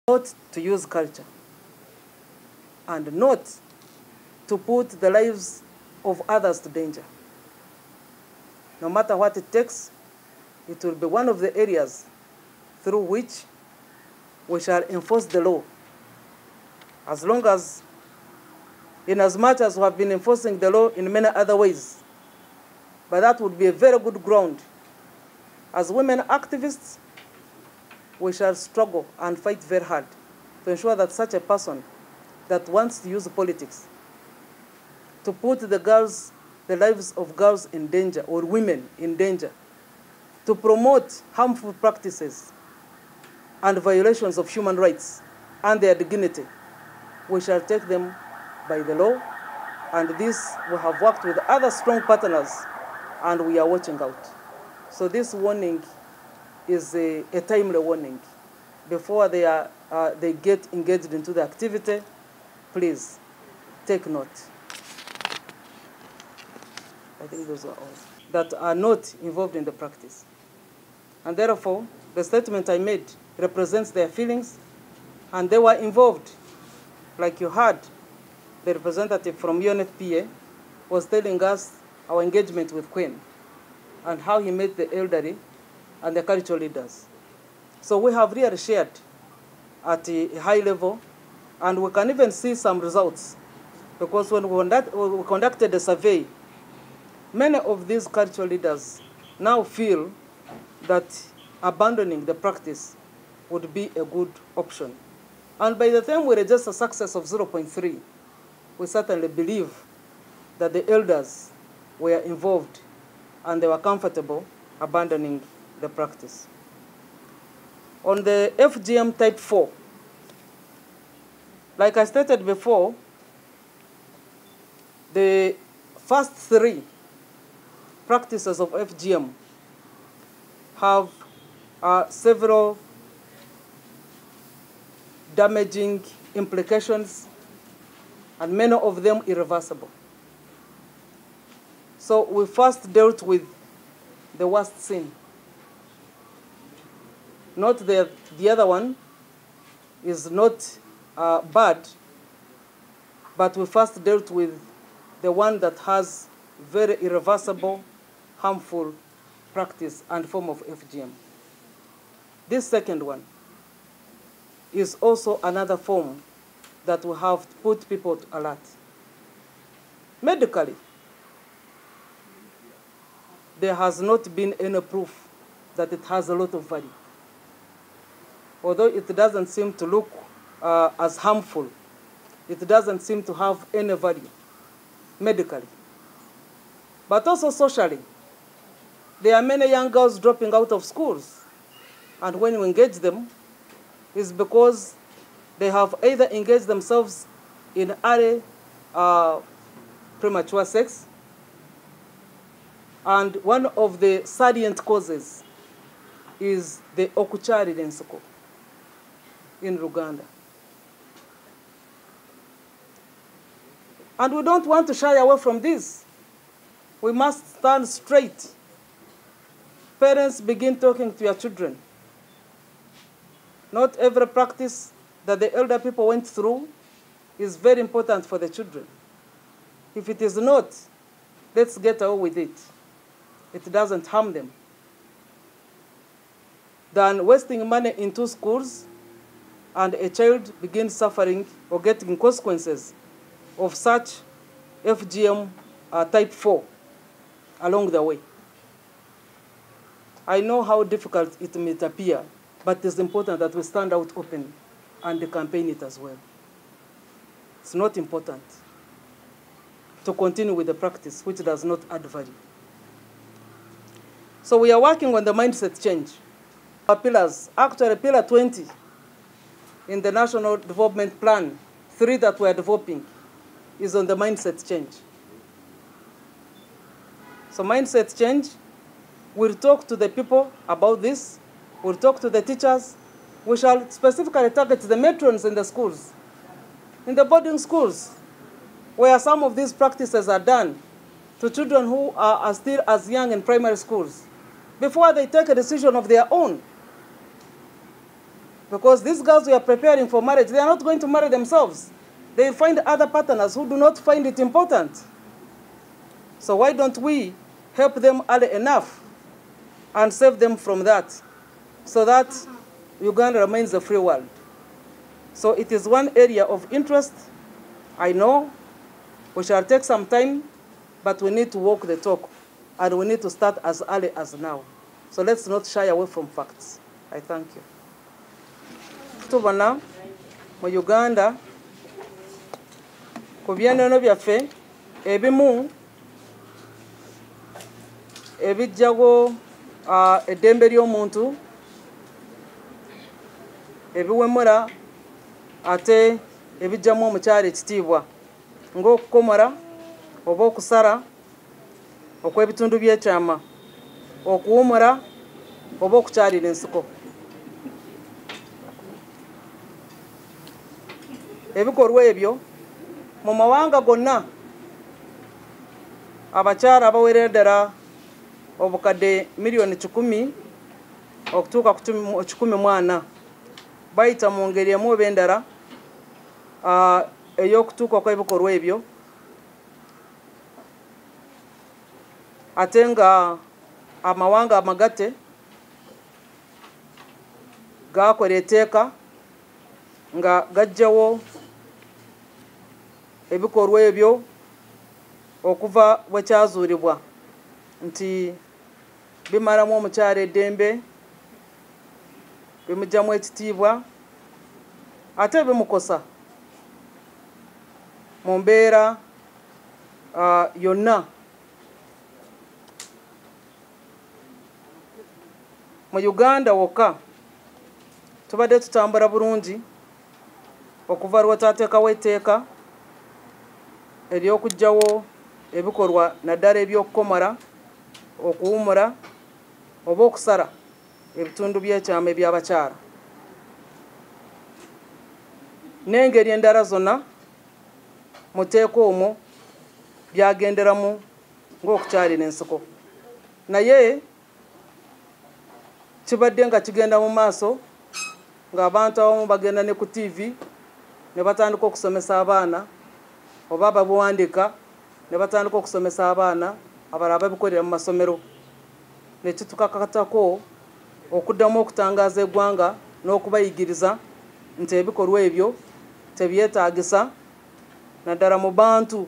not to use culture and not to put the lives of others to danger. No matter what it takes, it will be one of the areas through which we shall enforce the law. As long as, in as much as we have been enforcing the law in many other ways, but that would be a very good ground. As women activists, we shall struggle and fight very hard to ensure that such a person that wants to use politics to put the lives of girls in danger or women in danger, to promote harmful practices and violations of human rights and their dignity, we shall take them by the law. And this, we have worked with other strong partners, and we are watching out. So this warning is a timely warning. Before they get engaged into the activity, please take note. I think those are all that are not involved in the practice. And therefore, the statement I made represents their feelings, and they were involved. Like you heard, the representative from UNFPA was telling us our engagement with Queen and how he met the elderly and the cultural leaders. So we have really shared at a high level, and we can even see some results, because when we conducted a survey, many of these cultural leaders now feel that abandoning the practice would be a good option. And by the time we register a success of 0.3, we certainly believe that the elders were involved and they were comfortable abandoning the practice. On the FGM type 4, like I stated before, the first 3 practices of FGM have several damaging implications, and many of them irreversible. So we first dealt with the worst sin. Not the other one is not bad, but we first dealt with the one that has very irreversible, harmful practice and form of FGM. This second one is also another form that we have put people to alert. Medically, there has not been any proof that it has a lot of value. Although it doesn't seem to look as harmful, it doesn't seem to have any value medically. But also socially, there are many young girls dropping out of schools, and when you engage them, it's because they have either engaged themselves in early premature sex, and one of the salient causes is the Kukyaalira Ensiko in Uganda. And we don't want to shy away from this. We must stand straight. Parents, begin talking to your children. Not every practice that the elder people went through is very important for the children. If it is not, let's get away with it. It doesn't harm them. Than wasting money into schools and a child begins suffering or getting consequences of such FGM type 4 along the way. I know how difficult it may appear, but it's important that we stand out openly and campaign it as well. It's not important to continue with the practice which does not add value. So we are working on the mindset change. Our pillars, actually pillar 20 in the National Development Plan, 3 that we are developing, is on the mindset change. So mindset change, we'll talk to the people about this. We'll talk to the teachers. We shall specifically target the matrons in the schools, in the boarding schools, where some of these practices are done to children who are still as young in primary schools, before they take a decision of their own. Because these girls who are preparing for marriage, they are not going to marry themselves. They find other partners who do not find it important. So why don't we help them early enough and save them from that, so that Uganda remains a free world? So it is one area of interest. I know we shall take some time, but we need to walk the talk, and we need to start as early as now. So let's not shy away from facts. I thank you. Tubona mu Uganda ku byennono byaffe ebimu ebijjago eddembe ly'omuntu ebiwemula ate ebijjamu omukyala ekitiibwa ng'okukomora oba okusara okw'ebitundu by'ekyama, okuwumula oba okukyalira ensiko. Ebikolwa ebyo mu mawanga gonna abakyala abawerera ddala obukadde miliyoni 100 okutuuka ku 140 bayita mu ngeri emu oba endala ey'okutuuka kw'ebikolwa ebyo, ate nga amawanga amagatte gakola etteeka nga gajjawo ebikolwa ebyo okuva bwe kyazuulibwa nti bimalamu omukyala eddembe, bimugyamu ekitiibwa, ate bimukosa mu mbeera yonna. Mu Uganda wokka tubadde tutambula bulungi okuva lwe taateekawo etteeka ery'okuggyawo ebikolwa naddala eby'okukomora, okuwumula oba okusara ebitundu by'ekyama eby'abakyala, n'engeri endala zonna mu tteeka omwo byagenderamu ng'okukyalira ensiko. Naye kibadde nga kigenda mu maaso ng'abantu abamu bagenda ne ku TV ne batandika okusomesa abaana, oba babuwandika ne batandika okusomesa abaana abalala babikolera mu masomero, ne kitukakatako okuddamu okutangaaza eggwanga n'okubayigiriza nti ebikolwa ebyo tebyetaagisa naddala mu bantu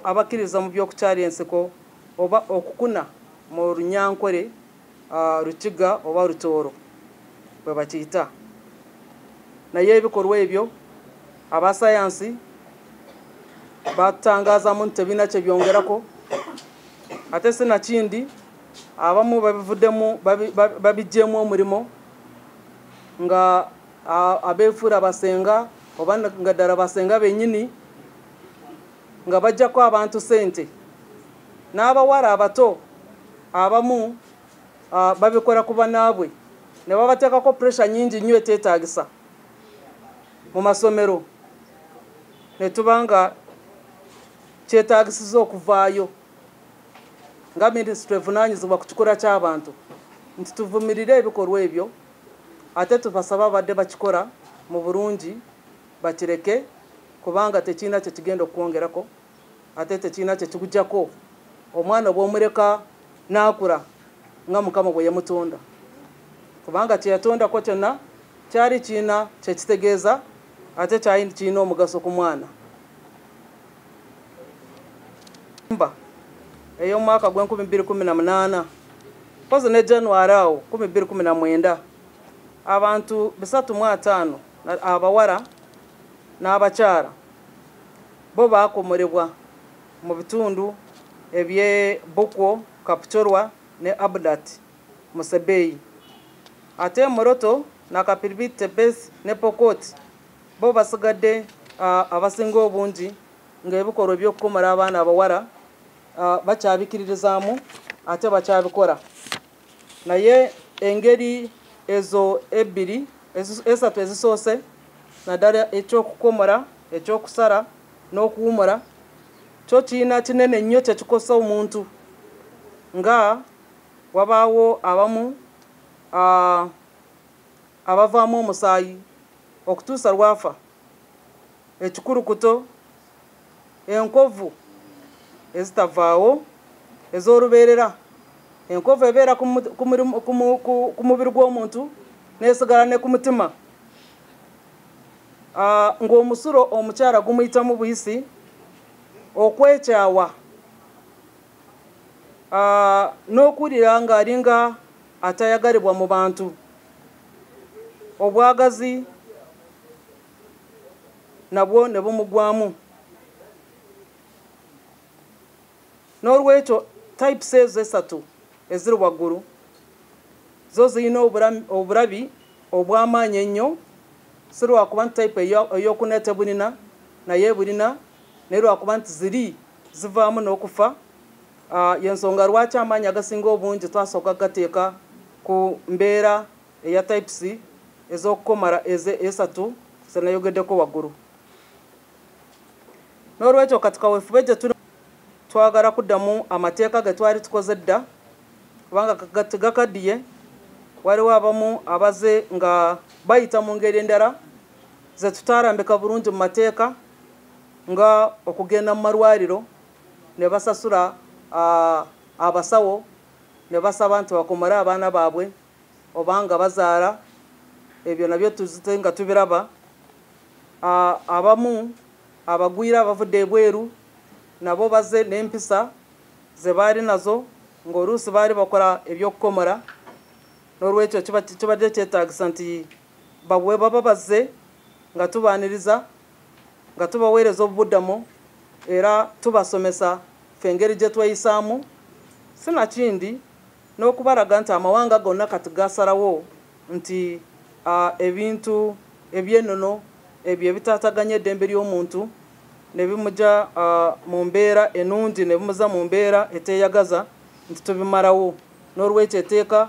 abakkiriza mu by'okukyalira ensiko oba okukuna mu Runyankore, Rukiga oba Rutooro bwe bakiyita. Naye ebikolwa ebyo abasayansi batangaazamu nti tebina kye byongerako, ate sinakindi abamu babivuddemu babiggyemu omulimo nga abeefuula basenga oba nga ddala basenga bennyini nga bajjako abantu ssente, n'abawala abato abamu babikola ku bannaabwe ne babateekako pressure nyingi nnyo eteetaagisa mu masomero, ne tuba nga kyetaagisiza okuvaayo nga minisitule evunaanyizibwa ku kikula ky'abantu nti tuvumirire ebikolwa ebyo, ate tubasaba abadde bakikola mu bulungi bakireke, kubanga tekirina kye kigenda okwongerako, ate tekirina kye kigujjako. Omwana bw'omuleka n'akula nga Mukama bwe yamutonda, kubanga kye yatondako kyonna kyali kirina kye kitegeeza, ate kyali kirina omugaso ku mwana. Ey'omwaka gw'2018 pozi ne January awo 2019 abantu 305 abawala n'abakyala bo baakomolebwa mu bitundu eby'e Bukwo, Kapchorwa ne Abudat Musebeyi, ate Moroto na Kapiribiti, Tebesi ne Pokot bo basigadde abasinga obungi ng'ebikolwa eby'okukomora abaana abawala bakyabikiririzaamu ate bakyabikola. Naye engeri ezo esatu ezisoose naddala eky'okukomora, eky'okusara n'okuwumula kyo kirina kinene nnyo kye kikosa omuntu, nga wabaawo abamu abavaamu omusaayi okutuusa lwafa, ekikurukuto, enkovu ezitavaawo ez'olubeerera. Enkovu ebeera ku mubiri gw'omuntu nesigala ne ku mutima. Ng'omusuro omukyala gumuyitamu buyisi, okwekyawa, n'okulira ng'alinga atayagalibwa mu bantu, obwagazi nabwo ne bumugwamu. N'olwekyo types ezo esatu eziri waggulu zo zirina obulabi obw'amaanyi ennyo, si lwakuba nti type ey'okuneete bulina naye bulina, naye lwakuba nti ziri zivaamu n'okufa. Yensonga lwaki amaanyi agasinga obungi twasooka gateeka ku mbeera eya types ez'okukomala esatu zenayogeddeko waggulu. N'olwekyo kati kaweefube gye tuli twagala kuddamu amateeka ge twali tukoze dda, kubanga gakaddiye. Waliwo abamu abaze nga bayita mu ngeri endala ze tutaalambika bulungi mu mateeka, nga okugenda mu malwaliro ne basasula abasawo ne basaba nti bakomole abaana baabwe obanga bazaala. Ebyo nabyo tuzite nga tubiraba. Abamu abagwira abavudde ebweru nabo baze n'empisa ze baali nazo ng'oluusi baali bakola ebyokukomola. N'olwekyo kibadde kyetaagisa nti bwe baba bazze nga tubaaniriza, nga tubaweereza obubuddamu era tubasomesa ffe engeri gye tweyisaamu. Sinakindi n'okubalaga nti amawanga gonna kati gasalawo nti ebintu ebyennono ebyo ebitaataganya eddembe ly'omuntu ne bimugya mu mbeera ennungi ne bimuza mu mbeera eteeyagaza nti tubimalawo. N'olwekyo etteeka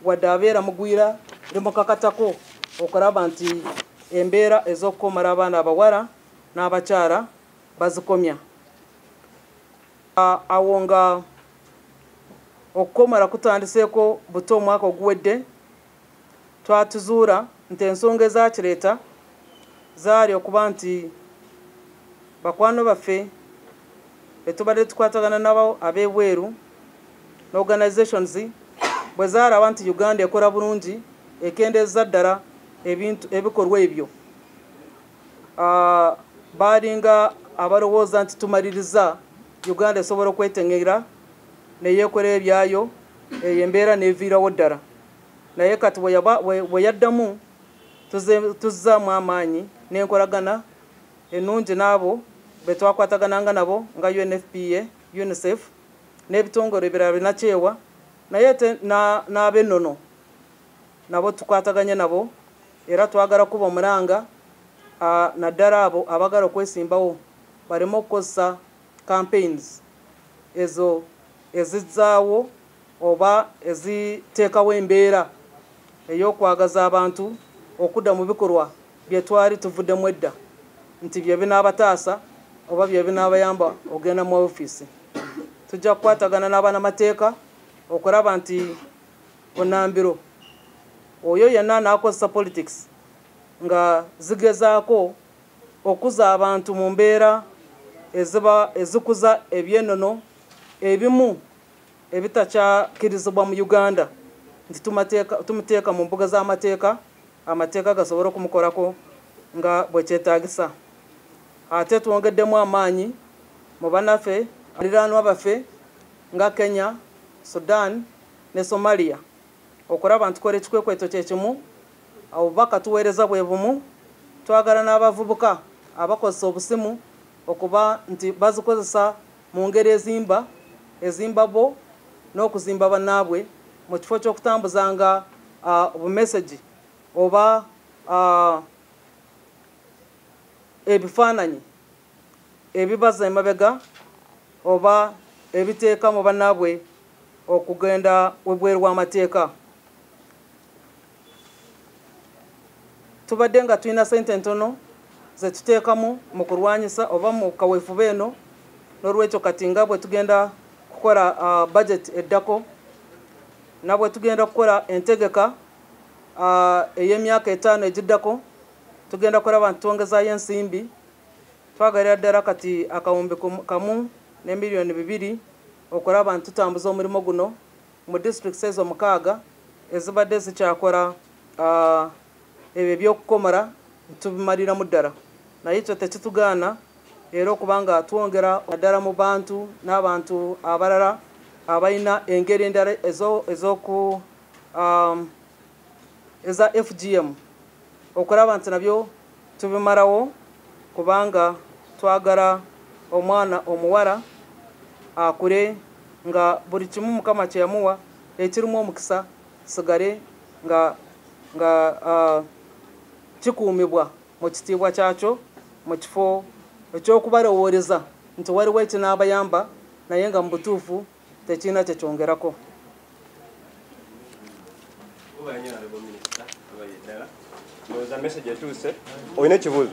wadde abeera mugwira limukakatako okulaba nti embeera ez'okukomala abaana abawala n'abakyala bazikomya. Awo nga okukomala kutandiseeko buto omwaka oguwedde, twatuzuula nti ensonga ezakireeta zaali okuba nti bakwano baffe etubadde tukwatagana nabo ab'ebweru n'organizations bwe zaalaba nti Uganda ekola bulungi, ekendeeza ddala ebikolwa ebyo, baalinga abalowooza nti tumaliriza Uganda esobola okweteŋŋera neyeekola ebyayo, eyo embeera neeviirawo ddala. Naye kati bwe yaddamu tuzzaamu amaanyi n'enkolagana ennungi n'abo be twakwatagananga nabo nga UNFPA, UNICEF n'ebitongole ebirala binakyewa, naye n'ab'ennono nabo tukwataganye nabo, era twagala kuba omulanga naddala abo abagala okwesimbawo baleme okukozesa campaigns ezo ezizzaawo oba eziteekawo embeera ey'okwagaza abantu okudda mu bikolwa bye twali tuvuddemu edda nti bye binaabataasa oba bye binaabayamba ogenda mu ofiisi. Tujja kukwatagana n'abanamateeka okulaba nti onambiro oyo yenna anaakozesa politics nga zigezaako okuza abantu mu mbeera ezikuza ebyennono ebimu ebitakyakirizibwa mu Uganda nti tumuteeka mu mbuga z'amateeka, amateeka gasobole okumukolako nga bwe kyetaagisa. Ate twongeddemu amaanyi mu bannaffe baliraanwa baffe nga Kenya, Sudan ne Somalia okulaba nti tukola ekikwekweto kye kimu, obubaka tuweereza bwe bumu. Twagala n'abavubuka abakozesa obusimu okuba nti bazikozesa mu ngeri ezimba bo n'okuzimba bannaabwe mu kifo ky'okutambuzanga obumesagi oba ebifaananyi ebibaza emabega oba ebiteeka mu bannaabwe okugenda webweru w'amateeka. Tubadde nga tulina ssente ntono ze tuteekamu mu kulwanyisa oba mu kaweefube eno, n'olwekyo kati nga bwe tugenda kukola budget eddako nabwe tugenda kukola entegeka ey'emyaka 5 egiddako tugenda kuraba ntwongezayo ensimbi twagalira ddala kati akawumbi kamu ne miliyoni 2 okuraba ntutambuza omulimo guno mu districts ezo 6 ezibadde zikyakora ebyo ebyokukomora tubimaliramu ddala naye ekyo tekitugaana era okubanga twongera ddala mu bantu n'abantu abalala abalina engeri endala eza FGM okuraba nti nabyo tubimalawo kubanga twagala omwana omuwala akure nga buli kimu Mukama kye yamuwa ekirimu omukisa sigale nga kikuumibwa mu kitiibwa kyakyo mu kifo eky'okubalowooleza nti waliwo ekinaabayamba naye nga mu butuufu tekirina kyekyongerako. Oyina ekibuuzo?